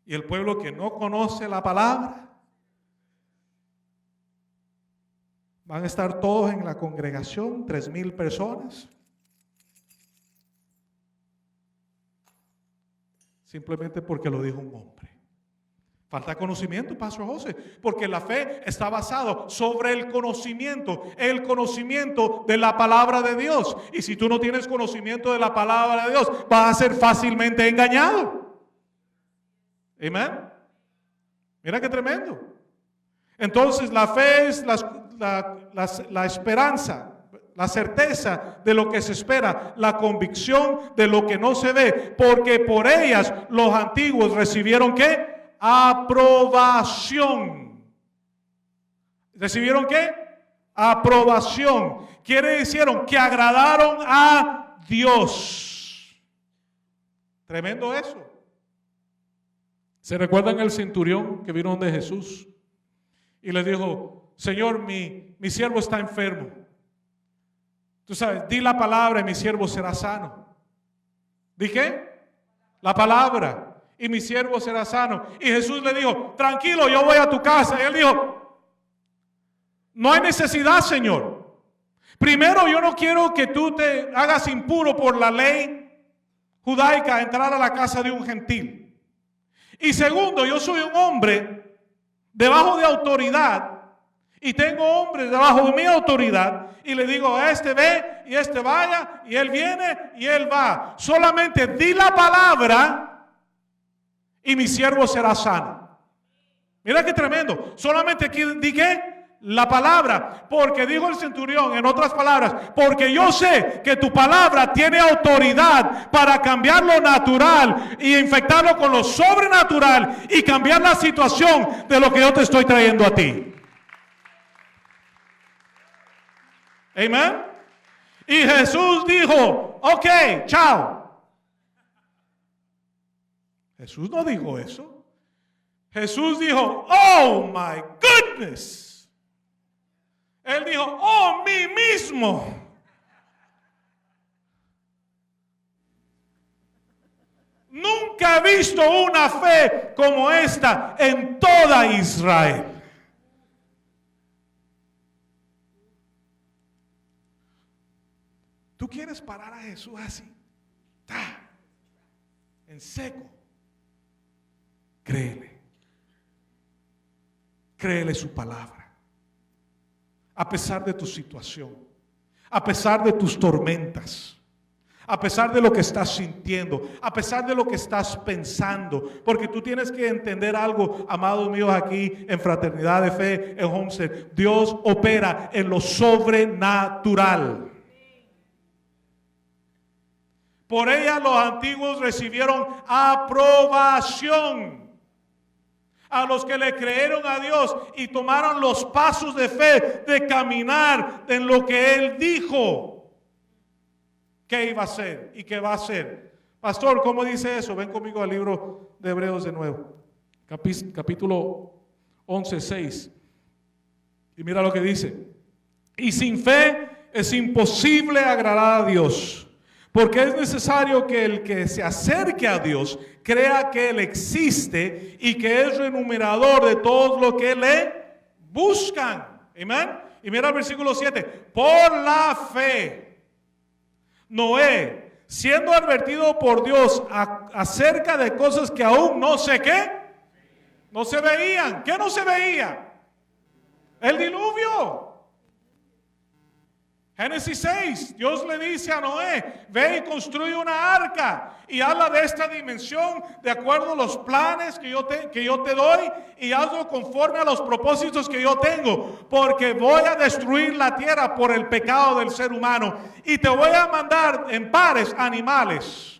Y el pueblo que no conoce la palabra, van a estar todos en la congregación, 3,000 personas, simplemente porque lo dijo un hombre. Falta conocimiento, Pastor José, porque la fe está basada sobre el conocimiento de la palabra de Dios. Y si tú no tienes conocimiento de la palabra de Dios, vas a ser fácilmente engañado. Amén. Mira qué tremendo. Entonces la fe es la esperanza, la certeza de lo que se espera, la convicción de lo que no se ve, porque por ellas los antiguos recibieron ¿qué? Aprobación. ¿Recibieron qué? Aprobación. Quiere decir que agradaron a Dios. Tremendo eso. ¿Se recuerdan el centurión que vino donde Jesús y le dijo, Señor, mi siervo está enfermo? Tú sabes, di la palabra y mi siervo será sano. ¿Di qué? La palabra y mi siervo será sano. Y Jesús le dijo, tranquilo, yo voy a tu casa. Y él dijo, no hay necesidad, Señor. Primero, yo no quiero que tú te hagas impuro por la ley judaica a entrar a la casa de un gentil. Y segundo, yo soy un hombre debajo de autoridad y tengo hombres debajo de mi autoridad y le digo a este ve y este vaya y él viene y él va. Solamente di la palabra y mi siervo será sano. Mira qué tremendo. Solamente di qué. La palabra, porque dijo el centurión, en otras palabras, porque yo sé que tu palabra tiene autoridad para cambiar lo natural y infectarlo con lo sobrenatural y cambiar la situación de lo que yo te estoy trayendo a ti. Amén. Y Jesús dijo, ok, chao. Jesús no dijo eso. Jesús dijo, oh my goodness. Él dijo, oh, mí mismo. Nunca he visto una fe como esta en toda Israel. Tú quieres parar a Jesús así, en seco. Créele. Créele su palabra. A pesar de tu situación, a pesar de tus tormentas, a pesar de lo que estás sintiendo, a pesar de lo que estás pensando, porque tú tienes que entender algo, amados míos, aquí en Fraternidad de Fe, en Homestead. Dios opera en lo sobrenatural. Por ella los antiguos recibieron aprobación. A los que le creyeron a Dios y tomaron los pasos de fe de caminar en lo que Él dijo que iba a hacer y que va a hacer. Pastor, ¿cómo dice eso? Ven conmigo al libro de Hebreos de nuevo. Capítulo 11, 6. Y mira lo que dice. Y sin fe es imposible agradar a Dios. Porque es necesario que el que se acerque a Dios crea que Él existe y que es remunerador de todos los que le buscan. Amén. Y mira el versículo 7. Por la fe, Noé, siendo advertido por Dios acerca de cosas que aún no sé qué, no se veían. ¿Qué no se veía? El diluvio. Génesis 6, Dios le dice a Noé, ve y construye una arca y hazla de esta dimensión de acuerdo a los planes que yo te doy y hazlo conforme a los propósitos que yo tengo, porque voy a destruir la tierra por el pecado del ser humano y te voy a mandar en pares animales.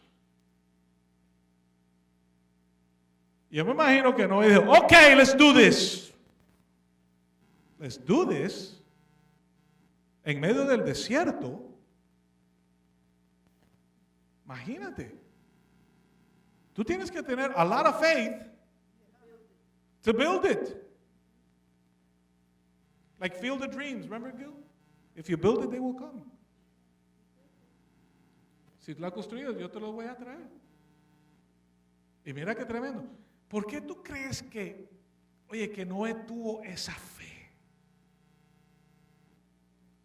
Y yo me imagino que Noé dijo, ok, let's do this. Let's do this. En medio del desierto, imagínate, tú tienes que tener a lot of faith to build it. Like Field of Dreams, remember Gil? If you build it, they will come. Si tú la construyes, yo te lo voy a traer. Y mira qué tremendo. ¿Por qué tú crees que Noé tuvo esa fe?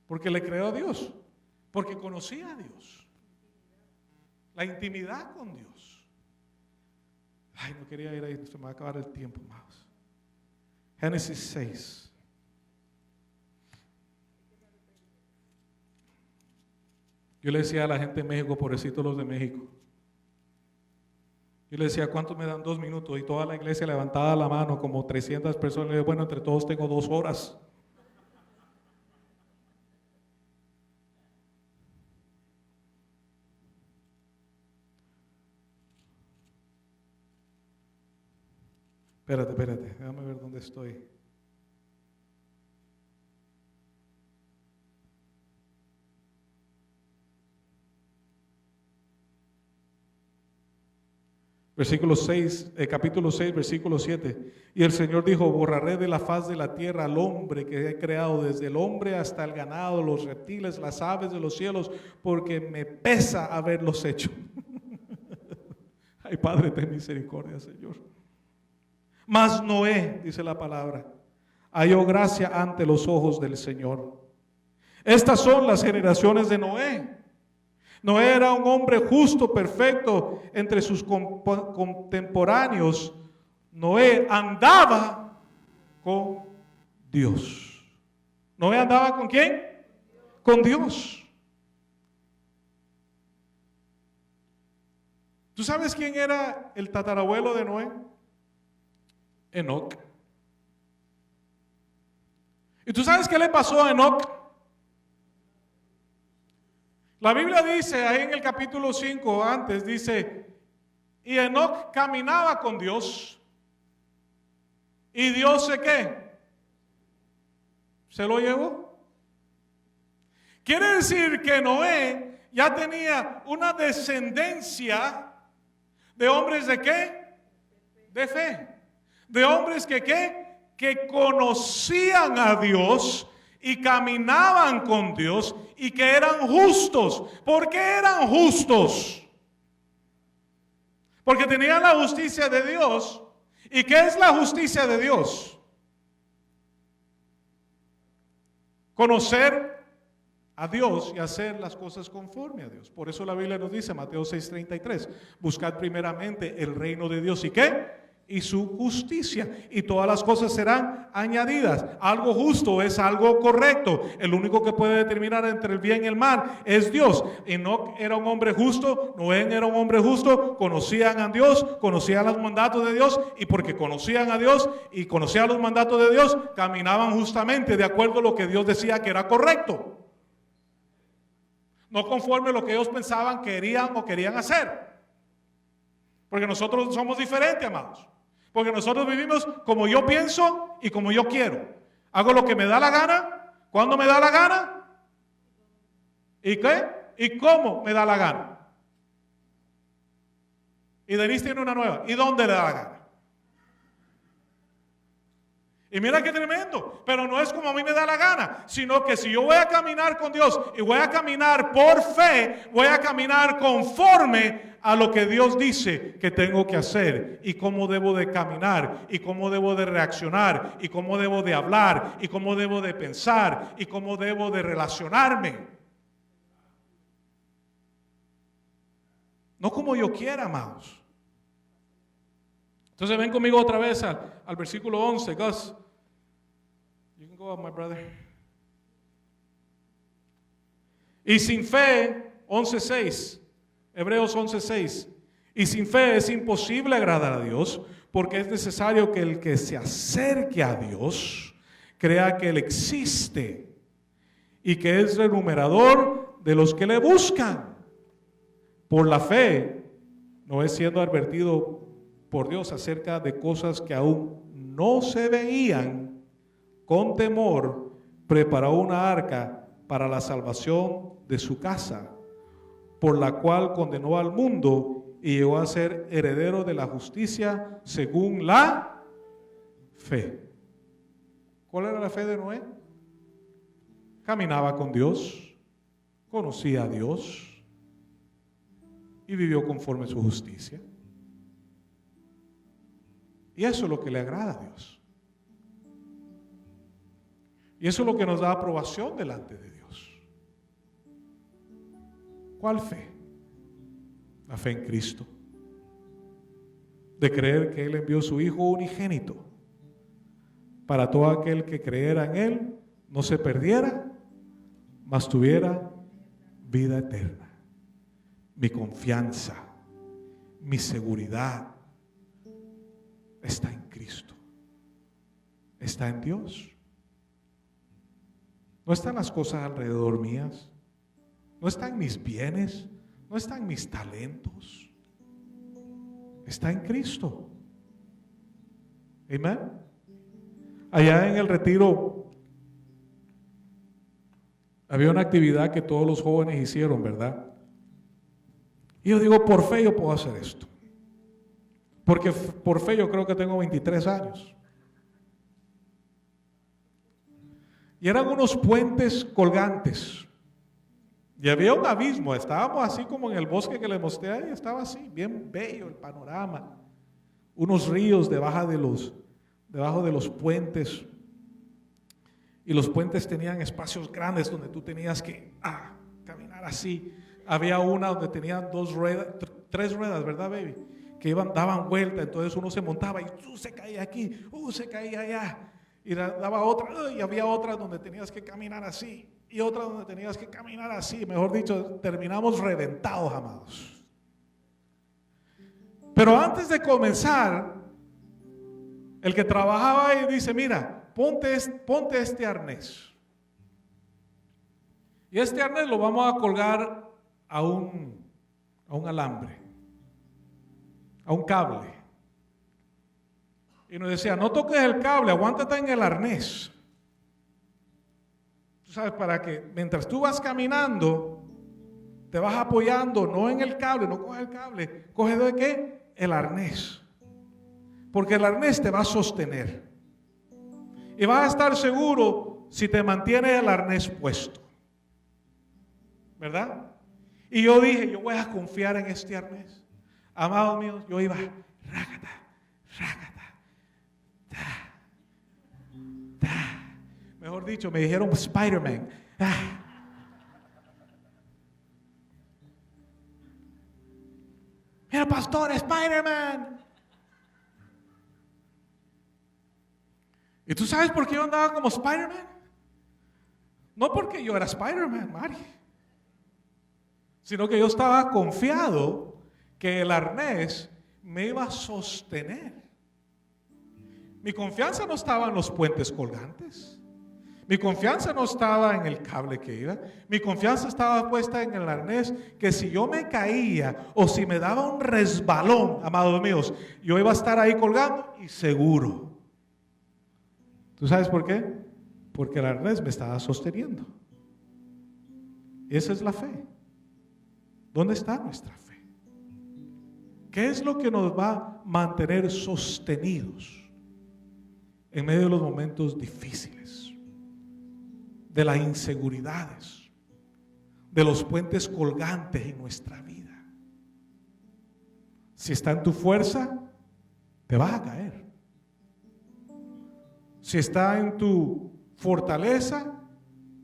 Porque le creó a Dios, porque conocía a Dios, la intimidad con Dios. Ay, no quería ir ahí, se me va a acabar el tiempo, más. Génesis 6. Yo le decía a la gente de México, pobrecitos los de México. Yo le decía, ¿cuántos me dan 2 minutos? Y toda la iglesia levantaba la mano, como 300 personas. Le dije, bueno, entre todos tengo 2 horas. Espérate, déjame ver dónde estoy. Capítulo 6, versículo 7. Y el Señor dijo, borraré de la faz de la tierra al hombre que he creado, desde el hombre hasta el ganado, los reptiles, las aves de los cielos, porque me pesa haberlos hecho. Ay, Padre, ten misericordia, Señor. Mas Noé, dice la palabra, halló gracia ante los ojos del Señor. Estas son las generaciones de Noé. Noé era un hombre justo, perfecto entre sus contemporáneos. Noé andaba con Dios. ¿Noé andaba con quién? Con Dios. ¿Tú sabes quién era el tatarabuelo de Noé? Enoc. ¿Y tú sabes qué le pasó a Enoc? La Biblia dice, ahí en el capítulo 5 antes, dice, y Enoc caminaba con Dios, y Dios se ¿qué? Se lo llevó. Quiere decir que Noé ya tenía una descendencia de hombres de ¿qué? De fe. De hombres que ¿qué? Que conocían a Dios y caminaban con Dios y que eran justos. ¿Por qué eran justos? Porque tenían la justicia de Dios. ¿Y qué es la justicia de Dios? Conocer a Dios y hacer las cosas conforme a Dios. Por eso la Biblia nos dice, Mateo 6:33, buscad primeramente el reino de Dios, ¿y qué? Y su justicia, y todas las cosas serán añadidas. Algo justo es algo correcto. El único que puede determinar entre el bien y el mal es Dios. Enoc era un hombre justo, Noé era un hombre justo, conocían a Dios, conocían los mandatos de Dios, y porque conocían a Dios y conocían los mandatos de Dios, caminaban justamente de acuerdo a lo que Dios decía que era correcto. No conforme a lo que ellos pensaban, querían o querían hacer. Porque nosotros somos diferentes, amados. Porque nosotros vivimos como yo pienso y como yo quiero. Hago lo que me da la gana, cuando me da la gana, ¿y qué? ¿Y cómo me da la gana? Y Denise tiene una nueva. ¿Y dónde le da la gana? Y mira qué tremendo, pero no es como a mí me da la gana, sino que si yo voy a caminar con Dios y voy a caminar por fe, voy a caminar conforme a lo que Dios dice que tengo que hacer y cómo debo de caminar y cómo debo de reaccionar y cómo debo de hablar y cómo debo de pensar y cómo debo de relacionarme. No como yo quiera, amados. Entonces ven conmigo otra vez al versículo 11. Gus, you can go up, my brother. Y sin fe, 11:6, Hebreos 11:6. Y sin fe es imposible agradar a Dios, porque es necesario que el que se acerque a Dios crea que Él existe y que es remunerador de los que le buscan. Por la fe, no es siendo advertido por Dios acerca de cosas que aún no se veían, con temor preparó una arca para la salvación de su casa, por la cual condenó al mundo y llegó a ser heredero de la justicia según la fe. ¿Cuál era la fe de Noé? Caminaba con Dios, conocía a Dios y vivió conforme a su justicia. Y eso es lo que le agrada a Dios. Y eso es lo que nos da aprobación delante de Dios. ¿Cuál fe? La fe en Cristo. De creer que Él envió su Hijo unigénito para todo aquel que creyera en Él, no se perdiera, mas tuviera vida eterna. Mi confianza, mi seguridad está en Cristo, está en Dios. No están las cosas alrededor mías, no están mis bienes, no están mis talentos, está en Cristo. Amén. Allá en el retiro había una actividad que todos los jóvenes hicieron, ¿verdad? Y yo digo, por fe yo puedo hacer esto. Porque por fe yo creo que tengo 23 años. Y eran unos puentes colgantes. Y había un abismo. Estábamos así como en el bosque que les mostré ahí. Estaba así, bien bello el panorama. Unos ríos debajo de los puentes. Y los puentes tenían espacios grandes donde tú tenías que caminar así. Había una donde tenían tres ruedas, ¿verdad, baby? Que daban vuelta, entonces uno se montaba y se caía aquí, se caía allá, y daba otra, y había otra donde tenías que caminar así, y otra donde tenías que caminar así. Mejor dicho, terminamos reventados, amados. Pero antes de comenzar, el que trabajaba ahí dice, mira, ponte este arnés. Y este arnés lo vamos a colgar a un alambre, a un cable. Y nos decía, no toques el cable, aguántate en el arnés. Tú sabes, para que mientras tú vas caminando, te vas apoyando, no en el cable, no coges el cable, coge de qué? El arnés. Porque el arnés te va a sostener. Y vas a estar seguro si te mantienes el arnés puesto. ¿Verdad? Y yo dije, yo voy a confiar en este arnés. Amados míos, yo iba, rácata, mejor dicho, me dijeron Spider-Man. mire, pastor, Spider-Man. ¿Y tú sabes por qué yo andaba como Spider-Man? No porque yo era Spider-Man, Mari, sino que yo estaba confiado que el arnés me iba a sostener. Mi confianza no estaba en los puentes colgantes. Mi confianza no estaba en el cable que iba. Mi confianza estaba puesta en el arnés, que si yo me caía o si me daba un resbalón, amados míos, yo iba a estar ahí colgando y seguro. ¿Tú sabes por qué? Porque el arnés me estaba sosteniendo. Esa es la fe. ¿Dónde está nuestra fe? ¿Qué es lo que nos va a mantener sostenidos en medio de los momentos difíciles, de las inseguridades, de los puentes colgantes en nuestra vida? Si está en tu fuerza, te vas a caer. Si está en tu fortaleza,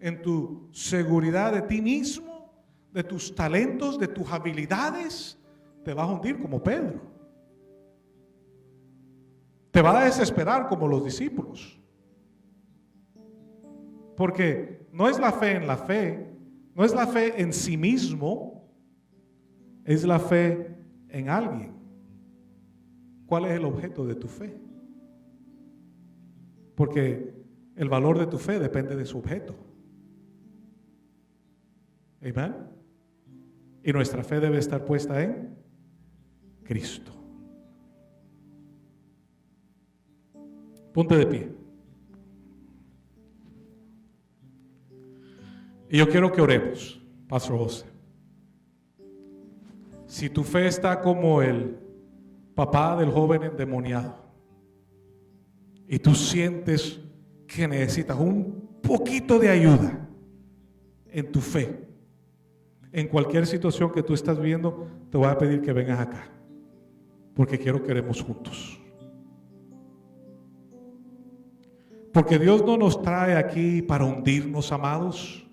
en tu seguridad de ti mismo, de tus talentos, de tus habilidades, te vas a hundir como Pedro. Te va a desesperar como los discípulos. Porque no es la fe en la fe, no es la fe en sí mismo, es la fe en alguien. ¿Cuál es el objeto de tu fe? Porque el valor de tu fe depende de su objeto. Amén. Y nuestra fe debe estar puesta en Cristo. Ponte de pie. Y yo quiero que oremos, Pastor José. Si tu fe está como el papá del joven endemoniado y tú sientes que necesitas un poquito de ayuda en tu fe, en cualquier situación que tú estás viendo, te voy a pedir que vengas acá, porque quiero que oremos juntos. Porque Dios no nos trae aquí para hundirnos, amados.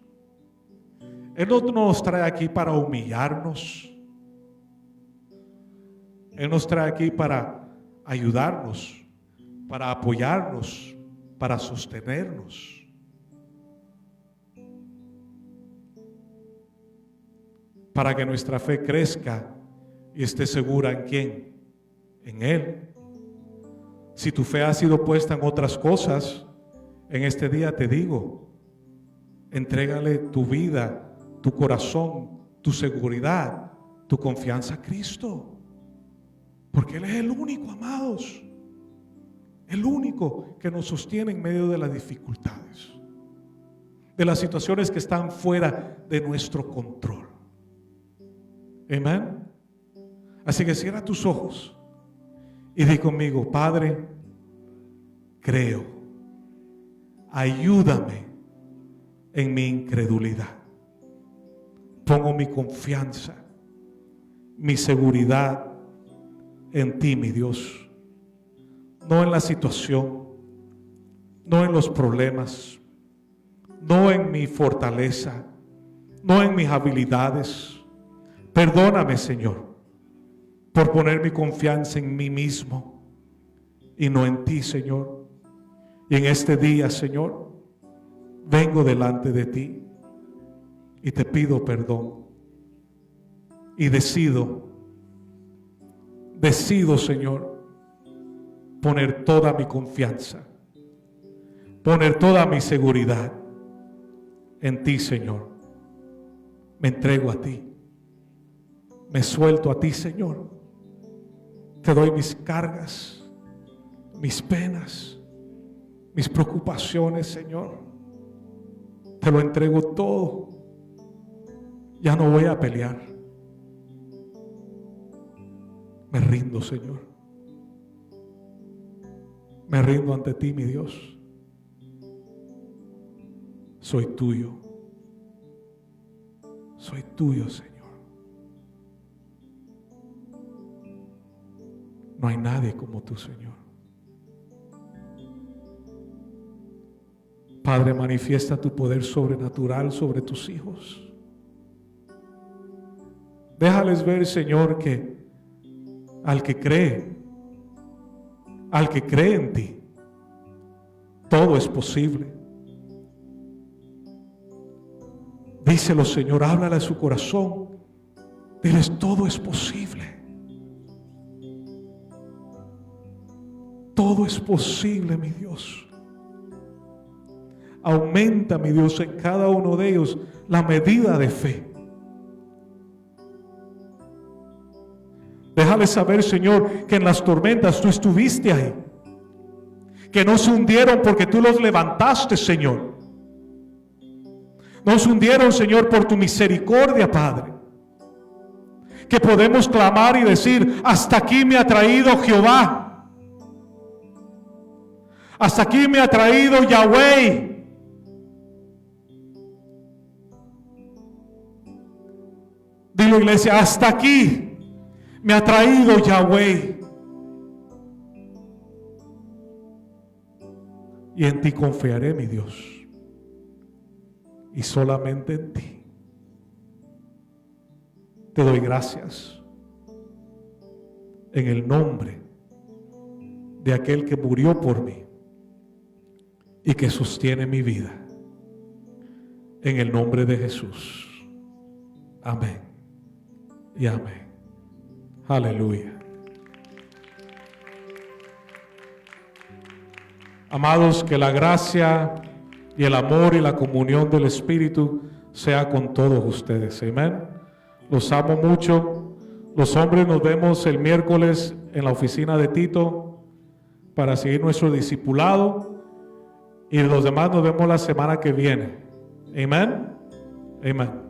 Él no nos trae aquí para humillarnos. Él nos trae aquí para ayudarnos, para apoyarnos, para sostenernos. Para que nuestra fe crezca y esté segura en ¿quién? En Él. Si tu fe ha sido puesta en otras cosas, en este día te digo, entrégale tu vida, tu corazón, tu seguridad, tu confianza a Cristo. Porque Él es el único, amados, el único que nos sostiene en medio de las dificultades, de las situaciones que están fuera de nuestro control. Amén. Así que cierra tus ojos y di conmigo: Padre, creo, ayúdame en mi incredulidad. Pongo mi confianza, mi seguridad en ti, mi Dios. No en la situación, no en los problemas, no en mi fortaleza, no en mis habilidades. Perdóname, Señor, por poner mi confianza en mí mismo y no en ti, Señor. Y en este día, Señor, vengo delante de ti y te pido perdón. Y decido, Señor, poner toda mi confianza, poner toda mi seguridad en ti, Señor. Me entrego a ti. Me suelto a ti, Señor. Te doy mis cargas, mis penas, mis preocupaciones, Señor. Te lo entrego todo. Ya no voy a pelear. Me rindo, Señor. Me rindo ante ti, mi Dios. Soy tuyo. Soy tuyo, Señor. No hay nadie como tú, Señor. Padre, manifiesta tu poder sobrenatural sobre tus hijos. Déjales ver, Señor, que al que cree en ti, todo es posible. Díselo, Señor, háblale a su corazón. Diles, todo es posible. Todo es posible, mi Dios. Aumenta, mi Dios, en cada uno de ellos la medida de fe. Déjale saber, Señor, que en las tormentas tú estuviste ahí. Que no se hundieron porque tú los levantaste, Señor. No se hundieron, Señor, por tu misericordia, Padre. Que podemos clamar y decir, hasta aquí me ha traído Jehová. Hasta aquí me ha traído Yahweh. Dilo, iglesia, hasta aquí me ha traído Yahweh. Y en ti confiaré, mi Dios. Y solamente en ti. Te doy gracias. En el nombre de aquel que murió por mí y que sostiene mi vida. En el nombre de Jesús. Amén. Y amén. Aleluya. Amados, que la gracia y el amor y la comunión del Espíritu sea con todos ustedes. Amén. Los amo mucho. Los hombres nos vemos el miércoles en la oficina de Tito para seguir nuestro discipulado. Y los demás nos vemos la semana que viene. Amén. Amén.